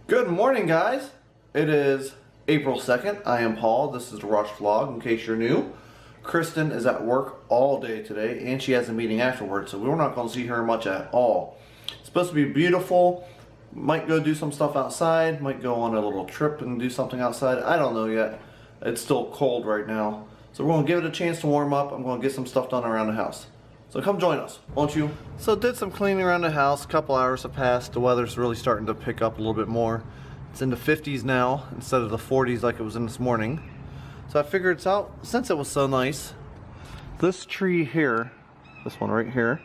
Good morning, guys. It is April 2nd. I am Paul. This is the Rausch vlog, in case you're new. Kristen is at work all day today, and she has a meeting afterwards, so we're not going to see her much at all. It's supposed to be beautiful. Might go do some stuff outside. Might go on a little trip and do something outside. I don't know yet. It's still cold right now. So we're going to give it a chance to warm up. I'm going to get some stuff done around the house. So come join us, won't you? So did some cleaning around the house. A couple hours have passed. The weather's really starting to pick up a little bit more. It's in the 50s now instead of the 40s like it was in this morning. So I figured it's out, since it was so nice. This tree here, this one right here,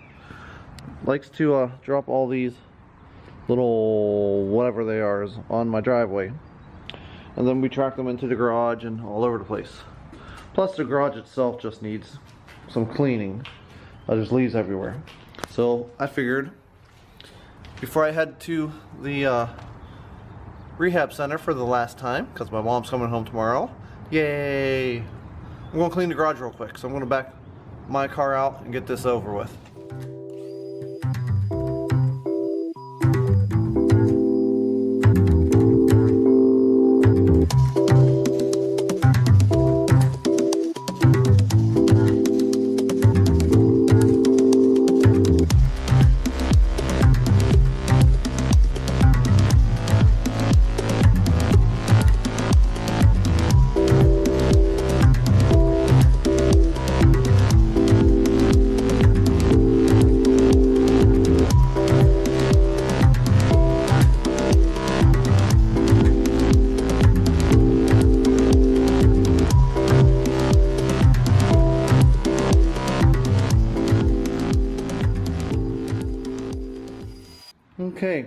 likes to drop all these little whatever they are on my driveway. And then we track them into the garage and all over the place. Plus the garage itself just needs some cleaning. There's leaves everywhere. So I figured before I head to the rehab center for the last time, because my mom's coming home tomorrow, yay, I'm going to clean the garage real quick. So I'm going to back my car out and get this over with. Okay,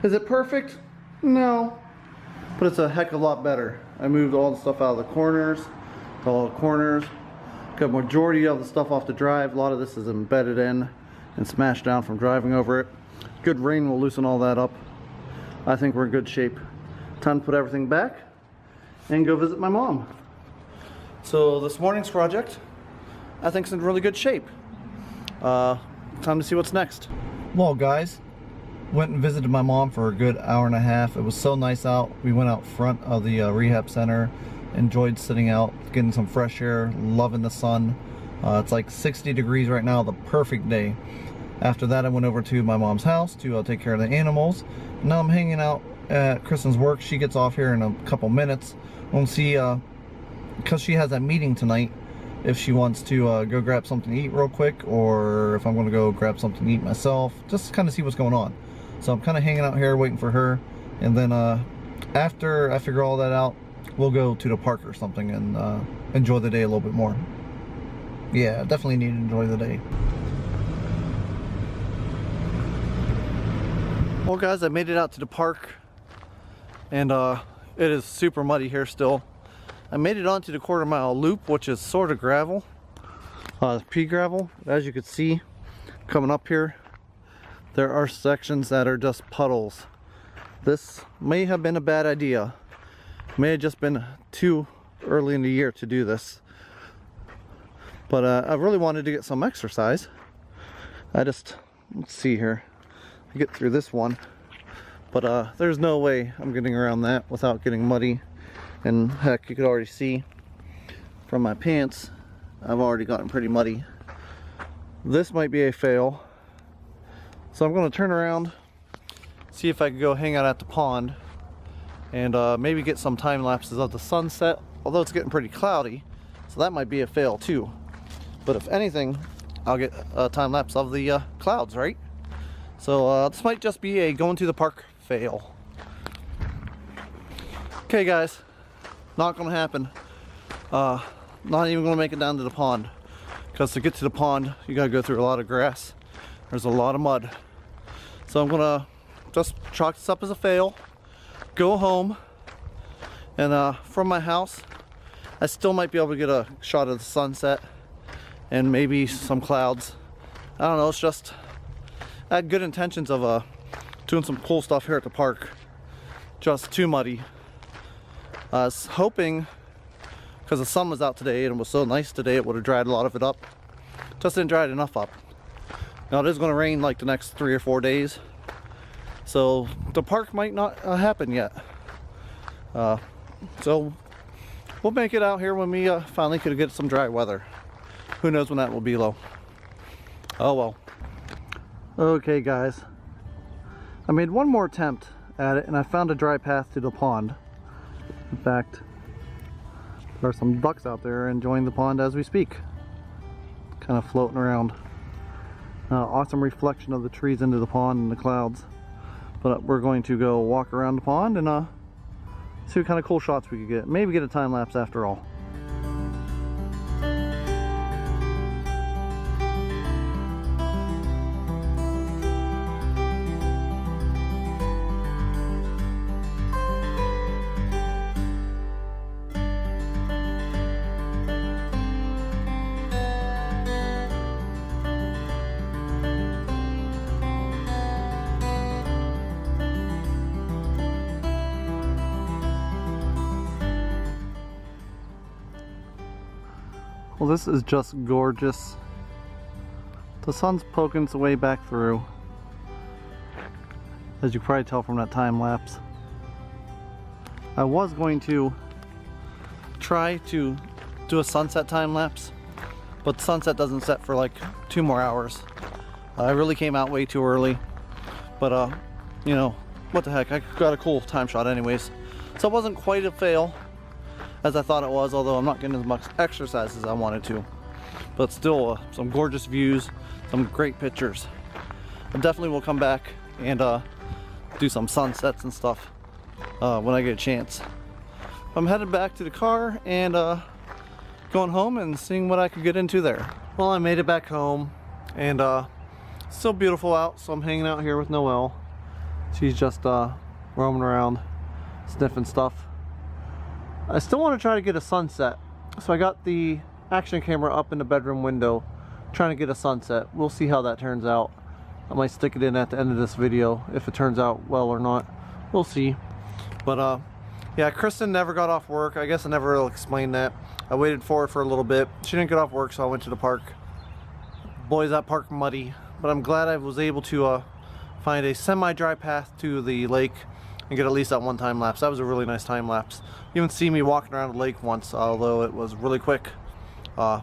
is it perfect? No, but it's a heck of a lot better. I moved all the stuff out of the corners, got majority of the stuff off the drive. A lot of this is embedded in and smashed down from driving over it. Good rain will loosen all that up. I think we're in good shape. Time to put everything back and go visit my mom. So this morning's project, I think, is in really good shape. Time to see what's next. Well, guys, went and visited my mom for a good hour and a half. It was so nice out. We went out front of the rehab center, enjoyed sitting out, getting some fresh air, loving the sun. It's like 60 degrees right now, the perfect day. After that, I went over to my mom's house to take care of the animals. Now I'm hanging out at Kristen's work. She gets off here in a couple minutes. We'll see, because she has a meeting tonight, if she wants to go grab something to eat real quick, or if I'm going to go grab something to eat myself, just kind of see what's going on. So I'm kind of hanging out here waiting for her, and then after I figure all that out, we'll go to the park or something and enjoy the day a little bit more. Yeah, definitely need to enjoy the day. Well, guys, I made it out to the park, and it is super muddy here still. I made it onto the quarter-mile loop, which is sort of gravel, pea gravel. As you can see, coming up here, there are sections that are just puddles. This may have been a bad idea. May have just been too early in the year to do this. But I really wanted to get some exercise. Let's see here. I get through this one. But there's no way I'm getting around that without getting muddy. And heck, you could already see from my pants, I've already gotten pretty muddy. This might be a fail. So I'm going to turn around, see if I can go hang out at the pond, and maybe get some time lapses of the sunset, although it's getting pretty cloudy, so that might be a fail too. But if anything, I'll get a time lapse of the clouds, right? So this might just be a going to the park fail. Okay, guys, not going to happen. Not even going to make it down to the pond, because to get to the pond, you got to go through a lot of grass. There's a lot of mud. So I'm gonna just chalk this up as a fail, go home, and from my house, I still might be able to get a shot of the sunset and maybe some clouds. I don't know, it's just, I had good intentions of doing some cool stuff here at the park. Just too muddy. I was hoping, because the sun was out today and it was so nice today, it would have dried a lot of it up. Just didn't dry it enough up. Now it is going to rain like the next 3 or 4 days, So the park might not happen yet. So we'll make it out here when we finally could get some dry weather. Who knows when that will be, though. Oh well. Okay guys, I made one more attempt at it and I found a dry path to the pond. In fact, there are some ducks out there enjoying the pond as we speak, kind of floating around. Awesome reflection of the trees into the pond and the clouds. But we're going to go walk around the pond and see what kind of cool shots we could get. Maybe get a time lapse after all. Well, this is just gorgeous. The sun's poking its way back through, as you can probably tell from that time lapse. I was going to try to do a sunset time lapse, but sunset doesn't set for like 2 more hours. I really came out way too early, but you know, what the heck, I got a cool time shot anyways. So it wasn't quite a fail as I thought it was, although I'm not getting as much exercise as I wanted to. But still, some gorgeous views, some great pictures. I definitely will come back and do some sunsets and stuff when I get a chance. I'm headed back to the car and going home and seeing what I could get into there. Well, I made it back home and it's still beautiful out, so I'm hanging out here with Noelle. She's just roaming around, sniffing stuff. I still want to try to get a sunset, so I got the action camera up in the bedroom window trying to get a sunset. We'll see how that turns out. I might stick it in at the end of this video if it turns out well or not. We'll see. But yeah, Kristen never got off work. I guess I never really explained that. I waited for her for a little bit. She didn't get off work, so I went to the park. Boy, is that park muddy, but I'm glad I was able to find a semi-dry path to the lake and get at least that one time lapse. That was a really nice time lapse. You even see me walking around the lake once, although it was really quick. I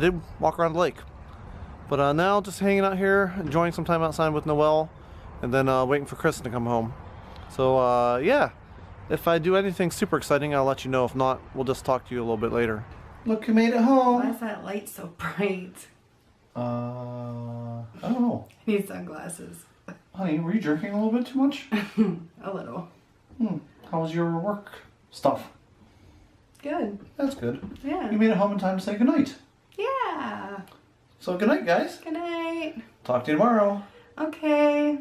did walk around the lake. But now just hanging out here, enjoying some time outside with Noelle, and then waiting for Kristen to come home. So yeah, if I do anything super exciting, I'll let you know. If not, we'll just talk to you a little bit later. Look who made it home. Why is that light so bright? I don't know. I need sunglasses. Honey, were you drinking a little bit too much? A little. How was your work stuff? Good. That's good. Yeah. You made it home in time to say goodnight. Yeah. So good night, guys. Good night. Talk to you tomorrow. Okay.